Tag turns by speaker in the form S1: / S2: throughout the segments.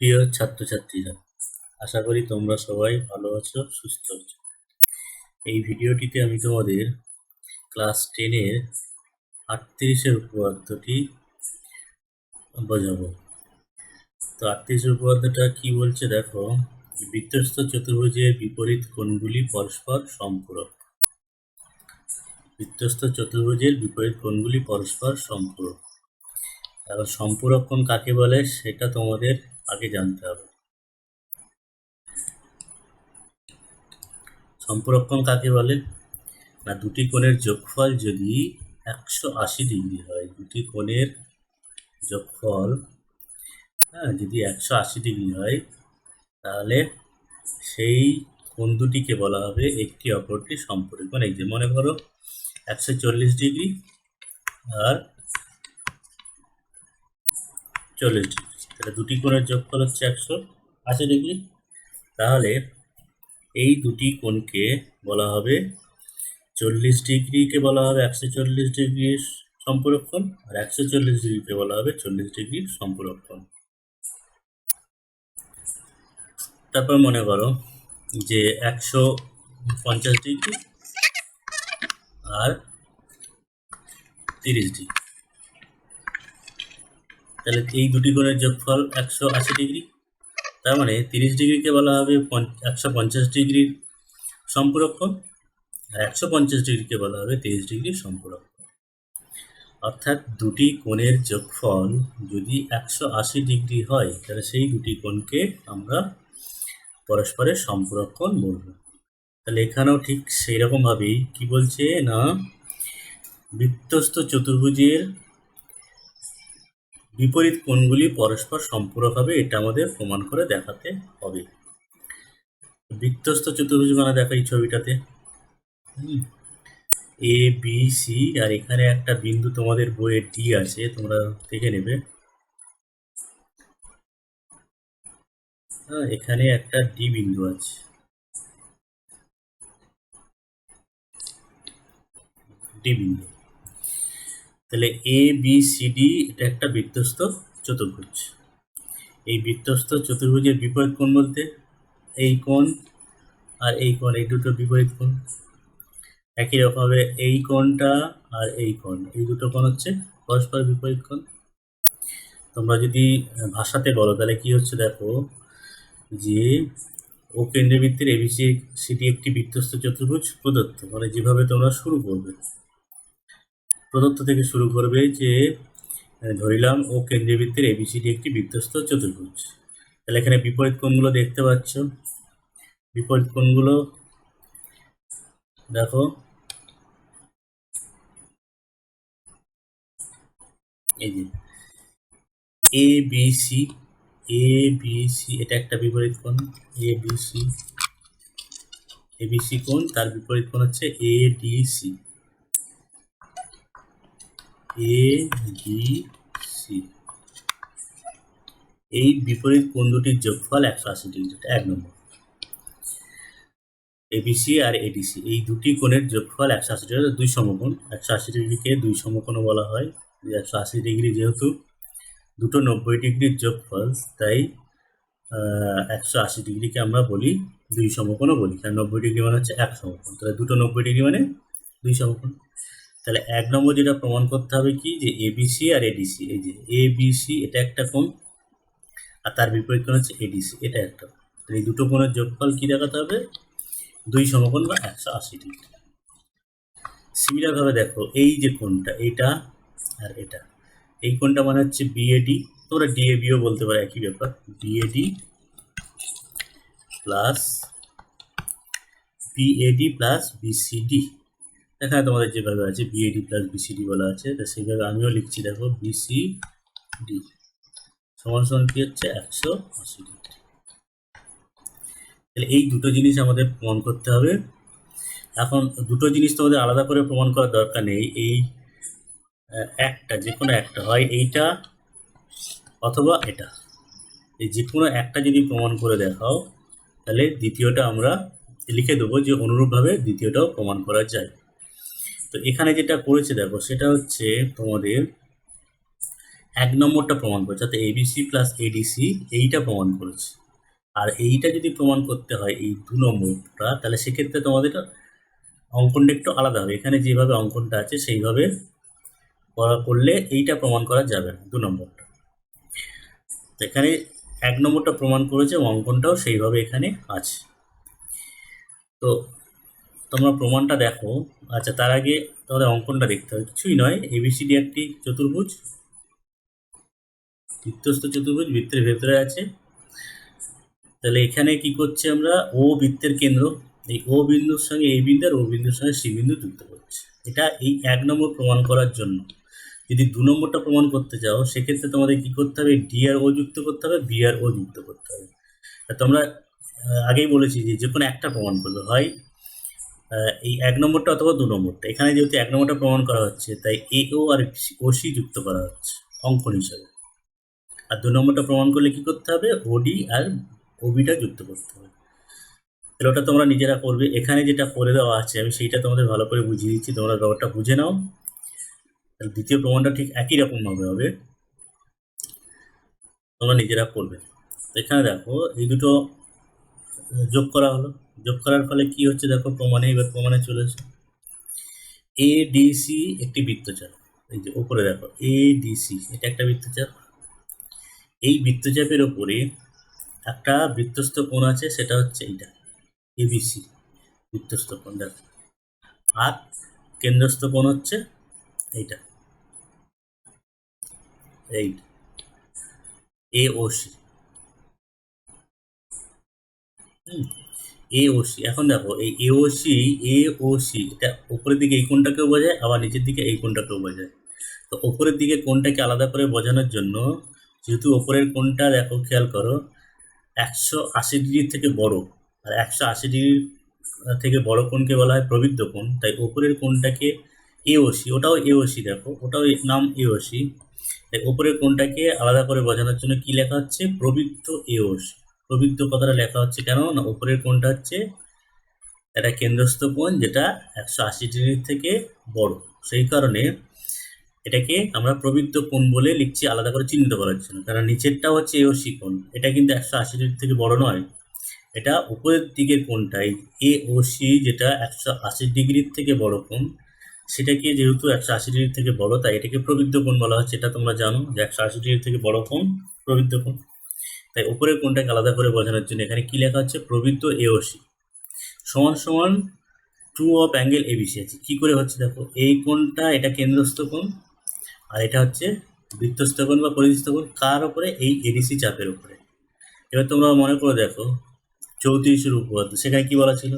S1: প্রিয় ছাত্রছাত্রীরা, আশা করি তোমরা সবাই ভালো আছো, সুস্থ আছো। এই ভিডিওটিতে আমি তোমাদের ক্লাস 10-এর 38-এর উপপাদ্যটি বোঝাবো। তো 38-এর উপপাদ্যটা কি বলছে দেখো, বৃত্তস্থ চতুর্ভুজের বিপরীত কোণগুলি পরস্পর সম্পূরক। বৃত্তস্থ চতুর্ভুজের বিপরীত কোণগুলি পরস্পর সম্পূরক। এখন সম্পূরক কোণ কাকে বলে সেটা তোমাদের আগে জানতে হবে। সম্পূরক কোণ কাকে বলে না, দুটি কোণের যোগফল যদি 180 ডিগ্রি হয়, দুটি কোণের যোগফল যদি 180 ডিগ্রি হয়, তাহলে সেই কোণ দুটিকে বলা হবে একটি অপরটি সম্পূরক। মানে এই যে মনে করো 140 ডিগ্রি আর 40 ডিগ্রি, তাহলে দুটি কোণের যোগফল হচ্ছে 180 ডিগ্রি। তাহলে এই দুটি কোণকে বলা হবে 40 ডিগ্রিকে বলা হবে 140 ডিগ্রির সম্পূরক কোণ, আর 140 ডিগ্রিকে বলা হবে 40 ডিগ্রির সম্পূরক কোণ। তারপর মনে করো যে 150 ডিগ্রি আর 30 ডিগ্রি, তাহলে এই দুটি কোণের যোগফল 180 ডিগ্রি। তার মানে 30 ডিগ্রিকে বলা হবে 150 ডিগ্রির সম্পূরক কোণ, আর 150 ডিগ্রিকে বলা হবে 30 ডিগ্রির সম্পূরক কোণ। অর্থাৎ দুটি কোণের যোগফল যদি 180 ডিগ্রি হয়, তাহলে সেই দুটি কোণকে আমরা পরস্পরের সম্পূরক কোণ বলব। তাহলে এখানেও ঠিক সেই রকমভাবেই কি বলছে না, বৃত্তস্থ চতুর্ভুজের বিপরীত কোণগুলি পরস্পর সম্পূরক হবে, এটা আমাদের প্রমাণ করে দেখাতে হবে। বৃত্তস্থ চতুর্ভুজ মানে দেখো এই ছবিটাতে এ বি সি, আর এখানে একটা বিন্দু তোমাদের বইয়ে ডি আছে, তোমরা দেখে নেবে। এখানে একটা ডি বিন্দু আছে, ডি বিন্দু। তাহলে এ বি সি ডি এটা একটা বৃত্তস্থ চতুর্ভুজ। এই বৃত্তস্থ চতুর্ভুজের বিপরীত কোণ বলতে এই কোণ আর এই কোণ, এই দুটো বিপরীত কোণ। একই রকমভাবে এই কোণটা আর এই কোণ, এই দুটো কোণ হচ্ছে পরস্পর বিপরীত কোণ। তোমরা যদি ভাষাতে বলো তাহলে কি হচ্ছে দেখো, যে ও কেন্দ্রবৃত্তের এবিসি সিডি একটি বৃত্তস্থ চতুর্ভুজ প্রদত্ত, মানে যেভাবে তোমরা শুরু করবে প্রদত্ত থেকে শুরু করবে, যে ধরিলাম ও কেন্দ্রবৃত্তের এবিসিডি একটি বৃত্তস্থ চতুর্ভুজ। তাহলে এখানে বিপরীত কোণগুলো দেখতে পাচ্ছ, বিপরীত কোণগুলো দেখো এই যে A B C, A B C এটা একটা বিপরীত কোণ, এ বি সি, এবিসি কোণ, তার বিপরীত কোণ হচ্ছে A D C, A D C. এই বিপরীত কোণ দুটির যোগফল 180 ডিগ্রি, এটা 1 নম্বর। এবিসি আর এডিসি এই দুটি কোণের যোগফল 180 ডিগ্রি, দুই সমকোণ। 180 ডিগ্রিকে দুই সমকোণও বলা হয়। 180 ডিগ্রি যেহেতু দুটো 90 ডিগ্রির যোগফল, তাই 180 ডিগ্রিকে আমরা বলি দুই সমকোণও বলি, কারণ 90 ডিগ্রি মানে হচ্ছে এক সমকোণ, তাহলে দুটো 90 ডিগ্রি মানে দুই সমকোণ। তাহলে 1 নম্বর যেটা প্রমাণ করতে হবে কি, যে এবিসি আর এডিসি, এই যে এবিসি এটা একটা কোণ আর তার বিপরীত কোণ হচ্ছে এডিসি, এটা একটা। তাহলে এই দুটো কোণের যোগফল কি দেখাতে হবে, দুই সমকোণ বা 180 ডিগ্রি। সিমিলার ভাবে দেখো এই যে কোণটা, এটা আর এটা, এই কোণটা মানে হচ্ছে বিএডি, তোমরা ডিএবিও বলতে পারো, একই ব্যাপার। BAD plus BAD plus BCD, এখানে তোমাদের যেভাবে আছে বিএডি প্লাস বিসিডি বলা আছে, তো সেইভাবে আমিও লিখছি। দেখো বিসিডি সমান সমান কি হচ্ছে 180 ডিগ্রি। তাহলে এই দুটো জিনিস আমাদের প্রমাণ করতে হবে। এখন দুটো জিনিস তোমাদের আলাদা করে প্রমাণ করার দরকার নেই, এই একটা যে কোনো একটা হয় এইটা অথবা এটা, এই যে কোনো একটা যদি প্রমাণ করে দেখাও, তাহলে দ্বিতীয়টা আমরা লিখে দেবো যে অনুরূপভাবে দ্বিতীয়টাও প্রমাণ করা যায়। তো এখানে যেটা করেছে দেখো, সেটা হচ্ছে তোমাদের এক নম্বরটা প্রমাণ করেছে, অর্থাৎ এবিসি প্লাস এডিসি এইটা প্রমাণ করেছে। আর এইটা যদি প্রমাণ করতে হয় এই 2 নম্বরটা, তাহলে সেক্ষেত্রে তোমাদের অঙ্কনটা একটু আলাদা হবে। এখানে যেভাবে অঙ্কনটা আছে সেইভাবে করলে এইটা প্রমাণ করা যাবে না 2 নম্বরটা। এখানে 1 নম্বরটা প্রমাণ করেছে, অঙ্কনটাও সেইভাবে এখানে আছে। তো তোমরা প্রমাণটা দেখো। আচ্ছা, তার আগে তোমাদের অঙ্কনটা দেখতে হবে, কিছুই নয়। এবিসিডি একটি চতুর্ভুজ, বৃত্তস্থ চতুর্ভুজ, বৃত্তের ভেতরে আছে। তাহলে এখানে কি করছে আমরা, ও বৃত্তের কেন্দ্র, এই ও বিন্দুর সঙ্গে এই বিন্দু আর ও বিন্দুর সঙ্গে সি বিন্দু যুক্ত করছে। এটা এই 1 নম্বর প্রমাণ করার জন্য। যদি 2 নম্বরটা প্রমাণ করতে চাও সেক্ষেত্রে তোমাদের কি করতে হবে, ডি আর ও যুক্ত করতে হবে, বি আর ও যুক্ত করতে হবে। তোমরা আগেই বলেছি যে কোনো একটা প্রমাণ করবে, হয় এই 1 নম্বরটা অথবা 2 নম্বরটা। এখানে যেহেতু 1 নম্বরটা প্রমাণ করা হচ্ছে তাই এ ও আর ও সি যুক্ত করা হচ্ছে অঙ্কন হিসাবে। আর 2 নম্বরটা প্রমাণ করলে কি করতে হবে, ওডি আর ওবিটা যুক্ত করতে হবে। তাহলে ওটা তোমরা নিজেরা করবে। এখানে যেটা করে দেওয়া আছে আমি সেইটা তোমাদের ভালো করে বুঝিয়ে দিচ্ছি, তোমরা ব্যাপারটা বুঝে নাও। তাহলে দ্বিতীয় প্রমাণটা ঠিক একই রকমভাবে হবে, তোমরা নিজেরা করবে। তো এখানে দেখো এই দুটো যোগ করা হলো, যোগ করার ফলে কি হচ্ছে দেখো প্রমাণে, এবার প্রমাণে চলেছে। এডিসি একটি বৃত্তচাপ, এই যে উপরে দেখো এডিসি, এটা একটা বৃত্তচাপ। এই বৃত্তচাপের ওপরে একটা বৃত্তস্থ কোণ আছে, সেটা হচ্ছে এইটা এবিসি বৃত্তস্থ কোণ, দেখো। আর কেন্দ্রস্থ কোণ হচ্ছে এইটা, এই এওসি। এওসি, এখন দেখো এই এওসি এটা উপরের দিকে এই কোণটাকেও বোঝায়, আবার নিচের দিকে এই কোণটাকেও বোঝায়। তো ওপরের দিকে কোণটাকে আলাদা করে বোঝানোর জন্য, যেহেতু ওপরের কোণটা দেখো খেয়াল করো 180 ডিগ্রির থেকে বড়, আর 180 ডিগ্রির থেকে বড় কোণকে বলা হয় প্রবৃদ্ধ কোণ। তাই ওপরের কোণটাকে এওসি, ওটাও এওসি, দেখো ওটাও নাম এওসি। তাই ওপরের কোণটাকে আলাদা করে বোঝানোর জন্য কি লেখা হচ্ছে, প্রবৃদ্ধ এওসি। প্রবৃদ্ধ কথাটা লেখা হচ্ছে কেন না, ওপরের কোণটা হচ্ছে একটা কেন্দ্রস্থ কোণ যেটা 180 ডিগ্রির থেকে বড়, সেই কারণে এটাকে আমরা প্রবৃদ্ধ কোণ বলে লিখছি, আলাদা করে চিহ্নিত করার জন্য। কারণ নিচেরটা হচ্ছে এওসি কোণ, এটা কিন্তু 180 ডিগ্রি থেকে বড় নয়, এটা উপরের দিকের কোণটাই এওসি, যেটা 180 ডিগ্রির থেকে বড় কোণ, সেটাকে যেহেতু 180 ডিগ্রি থেকে বড় তাই এটাকে প্রবৃদ্ধ কোণ বলা হচ্ছে। এটা তোমরা জানো যে 180 ডিগ্রি থেকে বড় কোণ প্রবৃদ্ধ কোণ। তাই উপরের কোণটাকে আলাদা করে বোঝানোর জন্য এখানে কি লেখা হচ্ছে, প্রবৃদ্ধ এওসি সমান সমান ট্রু অফ অ্যাঙ্গেল এবিসি আছে। কী করে হচ্ছে দেখো, এই কোণটা এটা কেন্দ্রস্থ কোণ, আর এটা হচ্ছে বৃত্তস্থ কোণ বা পরিস্থ কোণ, কার ওপরে, এই এডিসি চাপের উপরে। এবার তোমরা মনে করে দেখো 34 উপপাদ্য, সেখানে কি বলা ছিল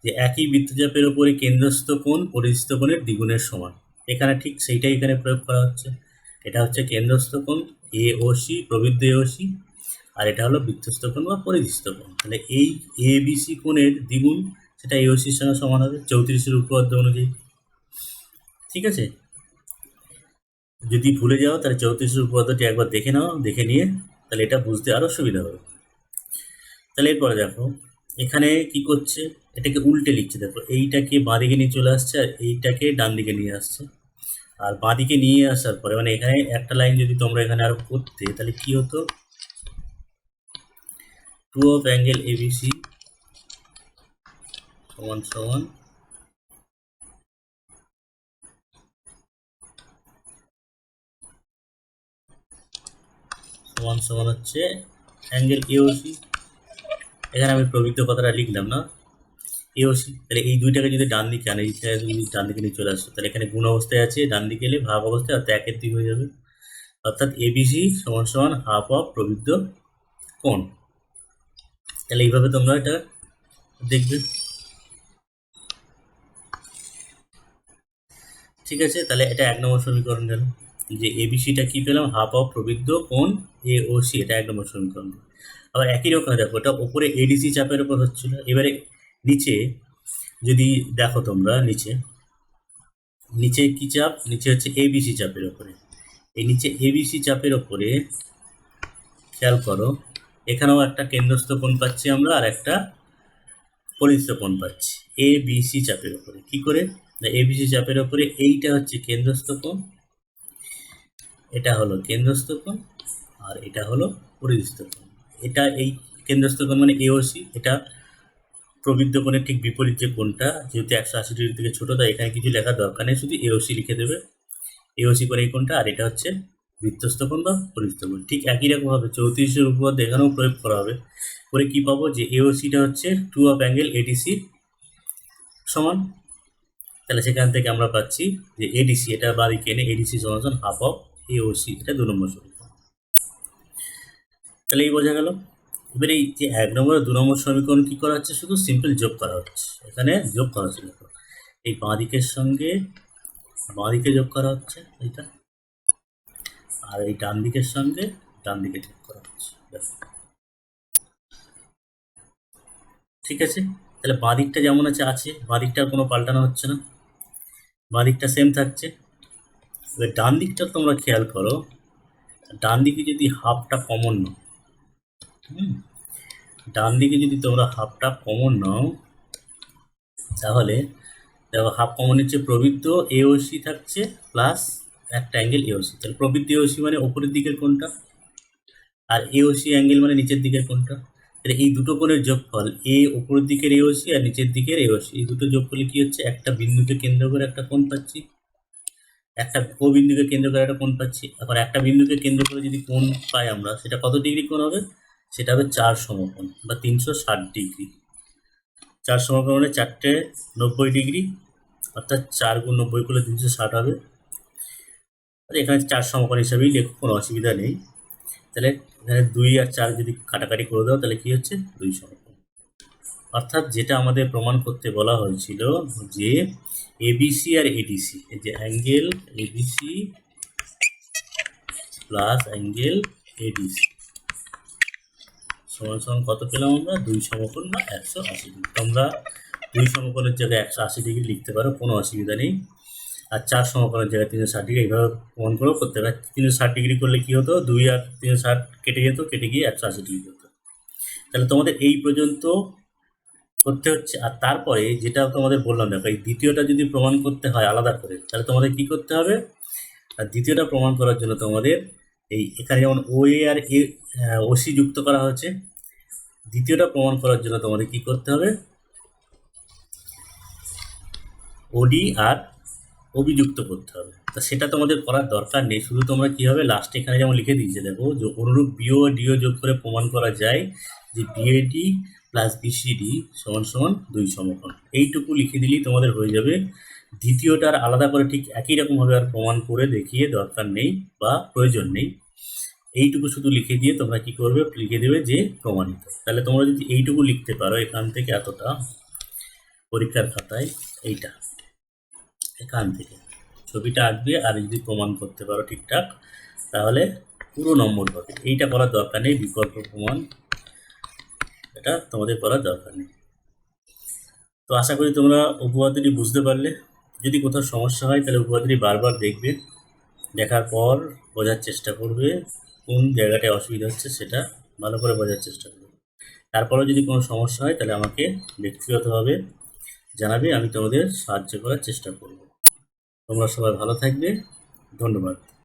S1: যে একই বৃত্তচাপের উপরে কেন্দ্রস্থ কোণ পরিস্থ কোণের দ্বিগুণের সমান। এখানে ঠিক সেইটাই এখানে প্রয়োগ করা হচ্ছে। এটা হচ্ছে কেন্দ্রস্থ কোণ এওসি, প্রবৃদ্ধ এওসি, আর এটা হলো বৃত্তস্থ কোণ বা পরিস্থ কোণ। তাহলে এই এবিসি কোণের দ্বিগুণ সেটা এওসির সঙ্গে সমান হবে 34 উপপাদ্য অনুযায়ী। ঠিক আছে, যদি ভুলে যাও তাহলে 34 উপপাদ্যটি একবার দেখে নাও, দেখে নিয়ে তাহলে এটা বুঝতে আরও সুবিধা হবে। তাহলে এরপরে দেখো এখানে কি করছে, এটাকে উল্টে লিখছে। দেখো এইটাকে বাঁ দিকে নিয়ে চলে আসছে আর এইটাকে ডান দিকে নিয়ে আসছে। আর বাঁ দিকে নিয়ে আসার পরে মানে এখানে একটা লাইন যদি তোমরা এখানে আরো করতে তাহলে কি হতো, টু অফ অ্যাঙ্গেল এবিসি সমান সমান সমান সমান হচ্ছে অ্যাঙ্গেল এওসি। এখানে আমি প্রবৃত্ত কথাটা লিখলাম না, এওসি। তাহলে এই দুইটাকে যদি ডান দিকে আনে, যদি ডান দিকে নিয়ে চলে আসতো তাহলে এখানে গুণ অবস্থায় আছে, ডান দিকে এলে ভাগ অবস্থায়, অর্থাৎ একের দিক হয়ে যাবে। অর্থাৎ এবিসি সমান সমান হাফ অফ প্রবৃদ্ধ কোণ। তাহলে এইভাবে তোমরা এটা দেখবে। ঠিক আছে, তাহলে এটা 1 নম্বর সমীকরণ গেল, যে এবিসিটা কি পেলাম, হাফ অফ প্রবৃদ্ধ কোণ এ ও সি, এটা 1 নম্বর সমীকরণ। আবার একই রকম দেখো এটা ওপরে এডিসি চাপের উপর হচ্ছিল, এবারে নিচে যদি দেখো তোমরা নিচে নিচে কি চাপ, নিচে হচ্ছে এবিসি চাপের ওপরে। এই নিচে এবিসি চাপের ওপরে খেয়াল করো এখানেও একটা কেন্দ্রস্থ কোণ পাচ্ছি আমরা, আর একটা পরিস্থ কোণ পাচ্ছি এবিসি চাপের ওপরে। কি করে, এবিসি চাপের ওপরে এইটা হচ্ছে কেন্দ্রস্থ কোণ, এটা হলো কেন্দ্রস্থ কোণ আর এটা হলো পরিধিস্থ কোণ। এটা এই কেন্দ্রস্থ কোণ মানে এওসি, এটা প্রবৃদ্ধ কোণের ঠিক বিপরীত যে কোণটা, যেহেতু 180 ডিগ্রি থেকে ছোটো, তাই এখানে কিছু লেখার দরকার নেই, শুধু এওসি লিখে দেবে। এওসি কোণ এই কোণটা, আর এটা হচ্ছে বৃত্তস্থ কোণ বা পরিধিস্থ কোণ। ঠিক একই রকমভাবে 34 উপপাদ্য এখানেও প্রয়োগ করা হবে। করে কি পাবো, যে এওসিটা হচ্ছে 2 অফ অ্যাঙ্গেল এডিসি সমান, তাহলে সেখান থেকে আমরা পাচ্ছি যে এডিসি, এটা বাদিকে এনে এডিসি সমান হাফ অফ এওসি, এটা 2 নম্বর সমীকরণ। তাহলে এই বোঝা গেল। এবার এই যে 1 নম্বর আর 2 নম্বর সমীকরণ কি করা হচ্ছে, শুধু সিম্পল যোগ করা হচ্ছে। এখানে যোগ করা হচ্ছে, দেখো এই বাঁদিকের সঙ্গে বাঁদিকে যোগ করা হচ্ছে এইটা, আর এই ডান দিকের সঙ্গে ডান দিকে যোগ করা হচ্ছে। ঠিক আছে, তাহলে বাঁদিকটা যেমন আছে, বাঁদিকটার কোনো পাল্টানো হচ্ছে না, বাঁদিকটা সেম থাকছে। এবার ডান দিকটা তোমরা খেয়াল করো, ডান দিকে যদি হাফটা কমন নাও, ডান দিকে যদি তোমরা হাফটা কমন নাও, তাহলে দেখো হাফ কমন হচ্ছে প্রবৃদ্ধ এওসি থাকছে প্লাস একটা অ্যাঙ্গেল এওসি। তাহলে প্রবৃদ্ধ এওসি মানে ওপরের দিকের কোণটা, আর এওসি অ্যাঙ্গেল মানে নিচের দিকের কোণটা। তাহলে এই দুটো কোণের যোগফল, এ ওপরের দিকের এওসি আর নিচের দিকের এওসি, এই দুটো যোগ করলে কি হচ্ছে, একটা বিন্দুকে কেন্দ্র করে একটা কোণ পাচ্ছি, একটা ও বিন্দুকে কেন্দ্র করে একটা কোণ পাচ্ছি। এখন একটা বিন্দুকে কেন্দ্র করে যদি কোণ পাই আমরা, সেটা কত ডিগ্রি কোণ হবে, সেটা হবে 4 সমকোণ বা 360 ডিগ্রি। 4 সমকোণ মানে 4টে 90 ডিগ্রি, অর্থাৎ 4 গুণ 90 করলে 360 হবে। আর এখানে 4 সমকোণ হিসাবেই লেখো, কোনো অসুবিধা নেই। তাহলে এখানে 2 আর 4 যদি কাটাকাটি করে দাও, তাহলে কি হচ্ছে 2 সমকোণ। অর্থাৎ যেটা আমাদের প্রমাণ করতে বলা হয়েছিল, যে এবিসি আর এডিসি, এই যে angle ABC plus angle ADC সমান সমান কত পেলাম আমরা, 2 সমকোণ বা 180 ডিগ্রি। তোমরা 2 সমকোণের জায়গায় 180 ডিগ্রি লিখতে পারো, কোনো অসুবিধা নেই। আর 4 সমকোণের জায়গায় 360 ডিগ্রি, এইভাবে প্রমাণ করেও করতে পারে। 360 ডিগ্রি করলে কি হতো, 2 আর 360 কেটে যেত, কেটে গিয়ে 180 ডিগ্রি হতো। তাহলে তোমাদের এই পর্যন্ত করতে হচ্ছে। আর তারপরে যেটা তোমাদের বললাম, দেখো এই দ্বিতীয়টা যদি প্রমাণ করতে হয় আলাদা করে, তাহলে তোমাদের কি করতে হবে, আর দ্বিতীয়টা প্রমাণ করার জন্য তোমাদের এই এখানে যেমন ও এ আর এ ওসি যুক্ত করা হয়েছে, দ্বিতীয়টা প্রমাণ করার জন্য তোমাদের কি করতে হবে, ওডি আর অভিযুক্ত করতে হবে। তা সেটা তোমাদের করার দরকার নেই, শুধু তোমরা কী হবে, লাস্টে এখানে যেমন লিখে দিয়েছে, দেখো যে অনুরূপ বিও ও ডিও যোগ করে প্রমাণ করা যায় যে বিএডি প্লাস বিসিডি সমান সমান 2 সমকোণ। এইটুকু লিখে দিলেই তোমাদের হয়ে যাবে। দ্বিতীয়টার আলাদা করে ঠিক একই রকমভাবে আর প্রমাণ করে দেখিয়ে দরকার নেই বা প্রয়োজন নেই। এইটুকু শুধু লিখে দিয়ে তোমরা কি করবে, লিখে দেবে যে প্রমাণিত। তাহলে তোমরা যদি এইটুকু লিখতে পারো, এখান থেকে এতটা পরীক্ষার খাতায়, এইটা এখান থেকে ছবিটা আঁকবে, আর যদি প্রমাণ করতে পারো ঠিকঠাক, তাহলে পুরো নম্বর পাবে। এইটা করার দরকার নেই, বিকল্প প্রমাণ এটা তোমাদের করার দরকার নেই। তো আশা করি তোমরা উপপাদ্যটি বুঝতে পারলে। যদি কোথাও সমস্যা হয়, তাহলে উপপাদ্যটি বারবার দেখবে, দেখার পর বোঝার চেষ্টা করবে, কোন জায়গাটায় অসুবিধা হচ্ছে সেটা ভালো করে বোঝার চেষ্টা করবে। তারপরেও যদি কোনো সমস্যা হয়, তাহলে আমাকে ব্যক্তিগতভাবে জানাবে, আমি তোমাদের সাহায্য করার চেষ্টা করব। তোমরা সবাই ভালো থাকবে, ধন্যবাদ।